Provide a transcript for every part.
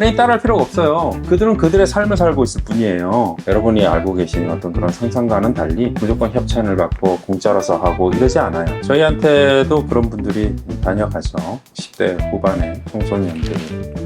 연예인 따라할 필요가 없어요. 그들은 그들의 삶을 살고 있을 뿐이에요. 여러분이 알고 계신 어떤 그런 상상과는 달리 무조건 협찬을 받고 공짜로서 하고 이러지 않아요. 저희한테도 그런 분들이 다녀가죠. 10대 후반의 청소년들.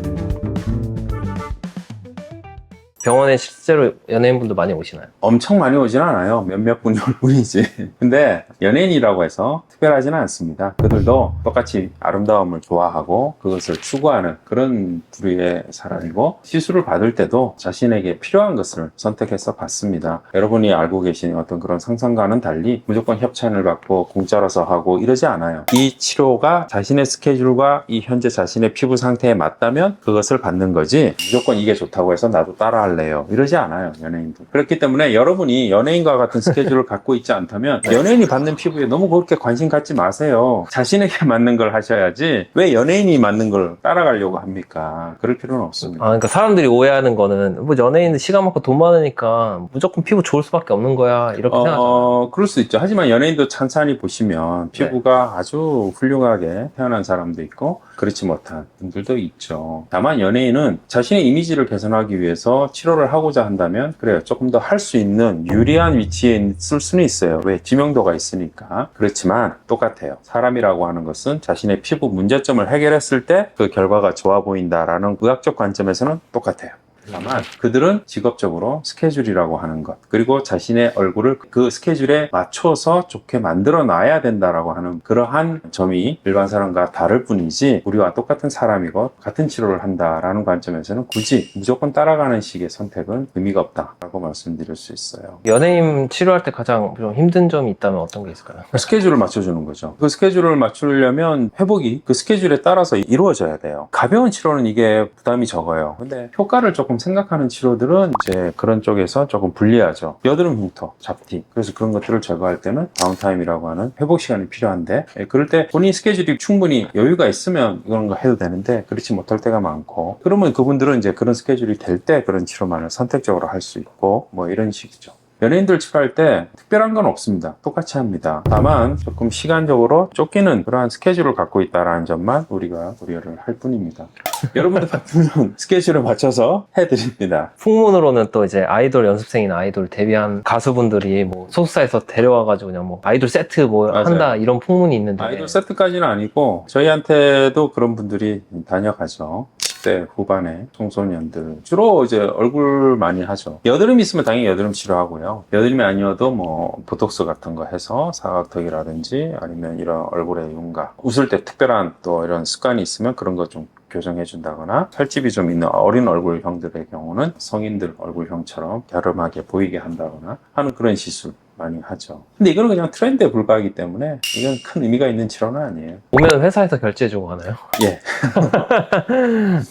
병원에 실제로 연예인분도 많이 오시나요? 엄청 많이 오진 않아요. 몇몇 분이 올 뿐이지. 근데 연예인이라고 해서 특별하지는 않습니다. 그들도 똑같이 아름다움을 좋아하고 그것을 추구하는 그런 부류의 사람이고, 시술을 받을 때도 자신에게 필요한 것을 선택해서 받습니다. 여러분이 알고 계신 어떤 그런 상상과는 달리 무조건 협찬을 받고 공짜로서 하고 이러지 않아요. 이 치료가 자신의 스케줄과 이 현재 자신의 피부 상태에 맞다면 그것을 받는 거지, 무조건 이게 좋다고 해서 나도 따라 할래요 이러지 않아요, 연예인도. 그렇기 때문에 여러분이 연예인과 같은 스케줄을 갖고 있지 않다면 연예인이 받는 피부에 너무 그렇게 관심 갖지 마세요. 자신에게 맞는 걸 하셔야지 왜 연예인이 맞는 걸 따라가려고 합니까? 그럴 필요는 없습니다. 그러니까 사람들이 오해하는 거는 뭐 연예인은 시간 많고 돈 많으니까 무조건 피부 좋을 수밖에 없는 거야, 이렇게 생각하잖아요. 그럴 수 있죠. 하지만 연예인도 찬찬히 보시면 피부가 아주 훌륭하게 태어난 사람도 있고 그렇지 못한 분들도 있죠. 다만 연예인은 자신의 이미지를 개선하기 위해서 치료를 하고자 한다면 그래요, 조금 더 할 수 있는 유리한 위치에 있을 수는 있어요. 왜? 지명도가 있으니까. 그렇지만 똑같아요. 사람이라고 하는 것은 자신의 피부 문제점을 해결했을 때 그 결과가 좋아 보인다라는 의학적 관점에서는 똑같아요. 다만 그들은 직업적으로 스케줄이라고 하는 것, 그리고 자신의 얼굴을 그 스케줄에 맞춰서 좋게 만들어 놔야 된다라고 하는 그러한 점이 일반 사람과 다를 뿐이지, 우리와 똑같은 사람이고 같은 치료를 한다라는 관점에서는 굳이 무조건 따라가는 식의 선택은 의미가 없다라고 말씀드릴 수 있어요. 연예인 치료할 때 가장 좀 힘든 점이 있다면 어떤 게 있을까요? 스케줄을 맞춰주는 거죠. 그 스케줄을 맞추려면 회복이 그 스케줄에 따라서 이루어져야 돼요. 가벼운 치료는 이게 부담이 적어요. 근데 효과를 조금 생각하는 치료들은 이제 그런 쪽에서 조금 불리하죠. 여드름 흉터, 잡티, 그래서 그런 것들을 제거할 때는 다운타임이라고 하는 회복 시간이 필요한데, 그럴 때 본인 스케줄이 충분히 여유가 있으면 이런 거 해도 되는데 그렇지 못할 때가 많고, 그러면 그분들은 이제 그런 스케줄이 될 때 그런 치료만을 선택적으로 할 수 있고 뭐 이런 식이죠. 연예인들 치료할 때 특별한 건 없습니다. 똑같이 합니다. 다만 조금 시간적으로 쫓기는 그러한 스케줄을 갖고 있다는 점만 우리가 우려를 할 뿐입니다. 여러분들 같으면 스케줄을 맞춰서 해드립니다. 풍문으로는 또 이제 아이돌 연습생이나 아이돌 데뷔한 가수분들이 뭐 소속사에서 데려와가지고 그냥 뭐 아이돌 세트 뭐 맞아요. 한다 이런 풍문이 있는데, 아이돌 세트까지는 아니고 저희한테도 그런 분들이 다녀가죠. 10대 후반의 청소년들, 주로 이제 얼굴 많이 하죠. 여드름 있으면 당연히 여드름 치료하고요. 여드름이 아니어도 뭐 보톡스 같은 거 해서 사각턱이라든지 아니면 이런 얼굴의 윤곽, 웃을 때 특별한 또 이런 습관이 있으면 그런 거 좀 교정해 준다거나, 살집이 좀 있는 어린 얼굴형들의 경우는 성인들 얼굴형처럼 갸름하게 보이게 한다거나 하는 그런 시술 많이 하죠. 근데 이거는 그냥 트렌드에 불과하기 때문에 이건 큰 의미가 있는 치료는 아니에요. 오면 회사에서 결제해주고 하나요? 예.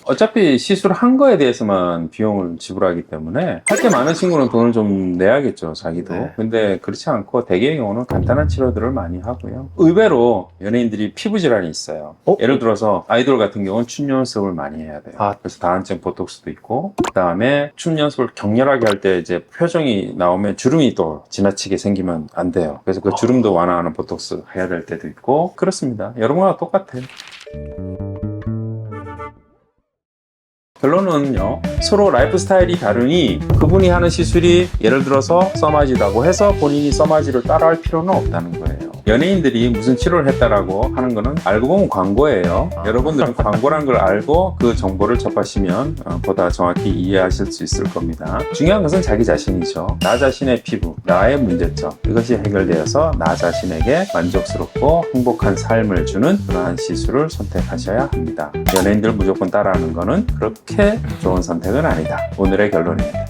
어차피 시술한 거에 대해서만 비용을 지불하기 때문에 할 게 많은 친구는 돈을 좀 내야겠죠, 자기도. 네. 근데 그렇지 않고 대개의 경우는 간단한 치료들을 많이 하고요. 의외로 연예인들이 피부 질환이 있어요. 예를 들어서 아이돌 같은 경우는 춤 연습을 많이 해야 돼요. 그래서 다한증 보톡스도 있고, 그 다음에 춤 연습을 격렬하게 할 때 이제 표정이 나오면 주름이 또 지나치게 생기면 안 돼요. 그래서 그 주름도 완화하는 보톡스 해야 될 때도 있고 그렇습니다. 여러분과 똑같아요. 결론은요, 서로 라이프 스타일이 다르니 그분이 하는 시술이 예를 들어서 써마지다고 해서 본인이 써마지를 따라할 필요는 없다는 거예요. 연예인들이 무슨 치료를 했다라고 하는 거는 알고 보면 광고예요. 여러분들은 광고란 걸 알고 그 정보를 접하시면 보다 정확히 이해하실 수 있을 겁니다. 중요한 것은 자기 자신이죠. 나 자신의 피부, 나의 문제점, 이것이 해결되어서 나 자신에게 만족스럽고 행복한 삶을 주는 그러한 시술을 선택하셔야 합니다. 연예인들 무조건 따라하는 거는 그렇게 좋은 선택은 아니다. 오늘의 결론입니다.